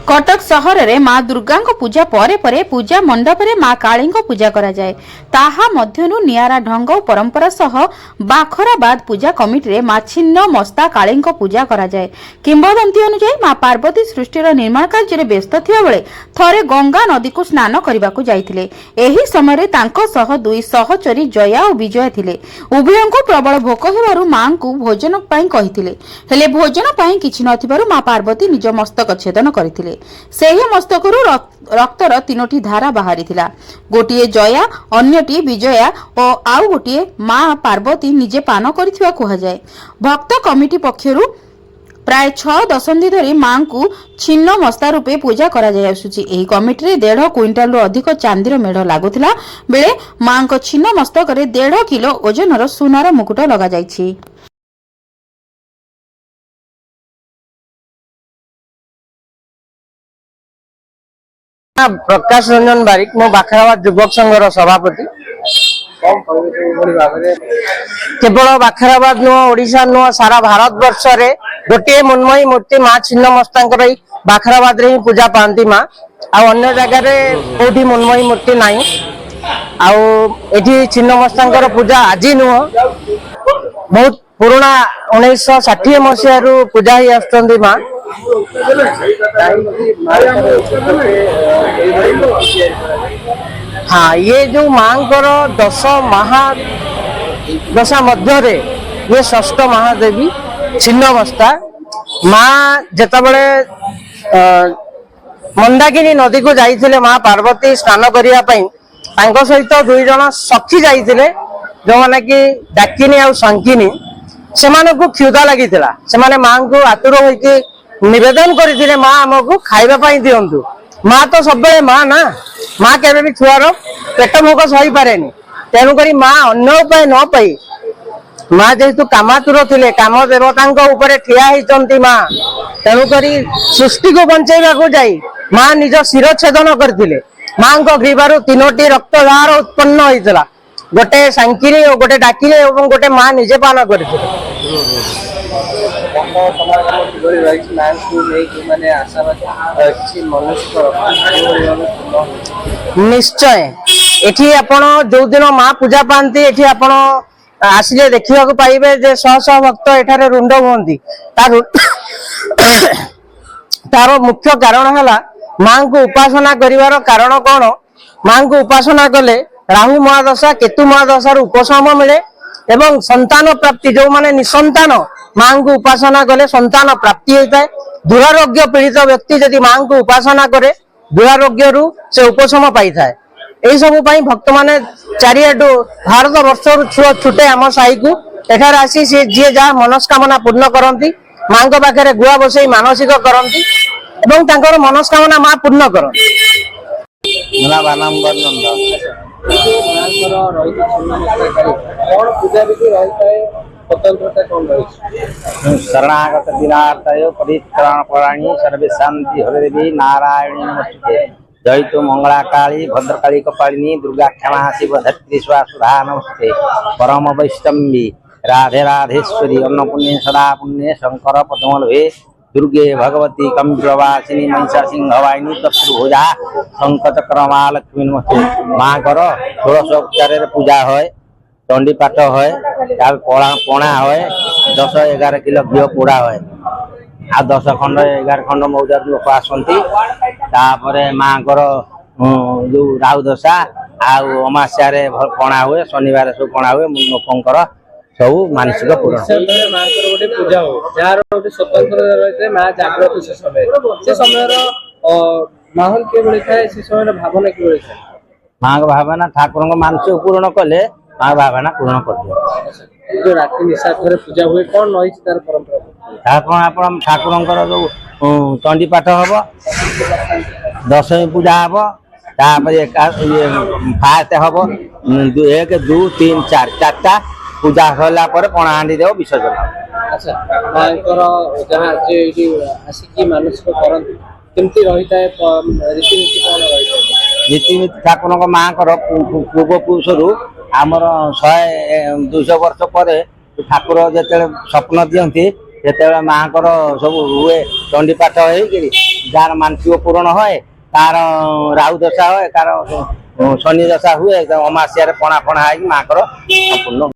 कटक सहर में माँ दुर्गा पूजा परे परे पूजा मंडप में माँ काली पूजा करा जाए ताहा मध्यनु नियारा ढंग परंपरा सह बाखराबाद पूजा कमिटी रे माँ छिन्न मस्ता काली पूजा करा जाए। किंवदंती अनुसार माँ पार्वती सृष्टिर निर्माण कार्य व्यस्त थिबा बेले थरे गंगा नदी को स्नान करने को जाइथिले। एही समय तांको सह दुई सहचरी जया और विजय थिले। उभयों को प्रबल भोक हेबारु माँ को भोजन पाई कहिथिले, हेले भोजन पाई किछि नथिबारु माँ पार्वती निज मस्तक छेदन करथिले। सेही मस्तकरू रक्तर तीनोटी धारा बाहरी थिला। गोटिए जया, अन्यटी विजया और आउ गोटिए माँ पार्वती निजे पान करिथिबा कहा जाए। भक्त कमिटी पक्षरु प्राय 6 दशंधि धरी माँ को छिन्न मस्ता रूपे पूजा करा जाय आसुची। एही कमिटी रे 1.5 क्विंटाल रु अधिक चांदीर मेढ़ लागुथिला बेले माँ को छिन्न मस्तक रे 1.5 किलो ओजनर सुनार मुकुट लगा जायछि। प्रकाश रंजन बारिक मो बाखराबाद युवक संघर सभापति। केवल बाखराबाद नुह ओडिशा नुह सारा भारत वर्ष रे गोटे मनमयी मूर्ति माँ छिन्न मस्तांकर बाखराबाद रे ही पूजा पाती माँ अन्य जगह रे कोठी मनमयी मूर्ति नाही। एठी छिन्न मस्तांकर पूजा आज नुह बहुत पुराना 1960 मसीह पूजा ही आसुचंदी माँ। हाँ, ये जो मांकर 10 महादशा मध्य ये षष्ठ महादेवी छिन्नमस्ता माँ जेतबले मंदाकिनी नदी को जाइथिले माँ पार्वती स्नान करिया पई तांको सहित 2 जण सखी जाइथिले जो माने कि डाकिनी आ संकिनी सेमाने को क्षुधा लागिथिला। सेमाने माँ को आतुर होइके निवेदन करथिले माँ हमको खाइबा पई दियंतु। माँ तो सब माँ ना, माँ केबे भी छुआर पेट भोक सही पारेनी, तेणु करी माँ अन्य उपाय न पाई माँ जेहेतु कामातुर थिले काम देवता ऊपर ठिया होइचंती माँ, तेणु करी सृष्टि को बंचाइबा को जाई माँ निज शिर छेदन करथिले। माँ को ग्रीवारु 3टी रक्तधार उत्पन्न होइतला, गोटे सांकिनी और गोटे डाकिनी और गोटे माँ निजे पान करथिले। निश्चय एठी आपण जो दिन माँ पूजा पाती एठी आपण आसिले देखिबा को पाइबे जे शह शह भक्त एठारे रुंड होंती। तार मुख्य कारण हला माँ को उपासना करिवार कारण कौन? माँ को उपासना कले राहु महादशा केतु महादशार उपशम मिले एवं संतान प्राप्ति जो माने निसंतान माँ को उपासना कले संतान प्राप्ति होता है। दुरारोग्य पीड़ित व्यक्ति यदि माँ को उपासना करे दुरारोग्य रु से उपशम पाई थाए। यही सब भक्त माने चारियाडू भारत वर्ष छुटे आम साई को एठार आसी सी जी जहाँ मनस्कामना पूर्ण करती माँ पाखे गुआ बसई मानसिक करती एवं तांकर मनस्कामना माँ पूर्ण करती। शरणागत दिनार्तय परित्राण पराणी सर्वे शांति हरे देवी नारायणी नमस्ते। जय तो मंगला काली भद्रकाली कपालिनी दुर्गा क्षमा शिव धत्री सुधा नमस्ते। परम वैष्णवी राधे राधेश्वरी अन्नपूर्णे सदा पुण्य शंकर पद्मलभे दुर्गे भगवती कम्पिवासिनी महिषा सिंहवाहिनी तत्भुजा शंखचक्रमा लक्ष्मी नमस्ते। माँ घर 16 पूजा है, चंडी पाठ है, पणा है, 10-11 किलो घी पोड़ा है, आ 10 खंड 11 खंड मौजार लोक आसती। माँ जो राहु दशा आमास्या पणा हुए, शनिवार सब पणा हुए, लोकंर सब मानसिक पूर्ण पूजा हो स्वतंत्र माँ जागृत से समय माहौल के थाए से समय भावना के माँ का भावना ठाकुर मानसिक पूर्ण कले माँ भावना पूर्ण कर जो राति निशा पूजा हुए कौन रही तार परंपरा ठाकुर जो चंडी पाठ हम 10 पूजा हम फास्ट हम 1 2 3 4 चार्टा पूजा होला पर पणा हांडी देव विसर्जन। अच्छा जहाँ आसिकी मानसिक करती केमती रही है रीतिनीति कौन रही है? रीतिनीति ठाकुर माँ पूर्व पुरुष आमर 100-200 वर्ष पर ठाकुर जो स्वप्न दिखती से माँ सब हुए चंडी पाठ हो যার মানসিক পূরণ হয় তার রাহু দশা হয় কার শনি দশা হুଏ অମାସିଆରେ ପଣା ଫଣା ହେଇକି ମାଙ୍କର ସମ୍ପୂର୍ଣ୍ଣ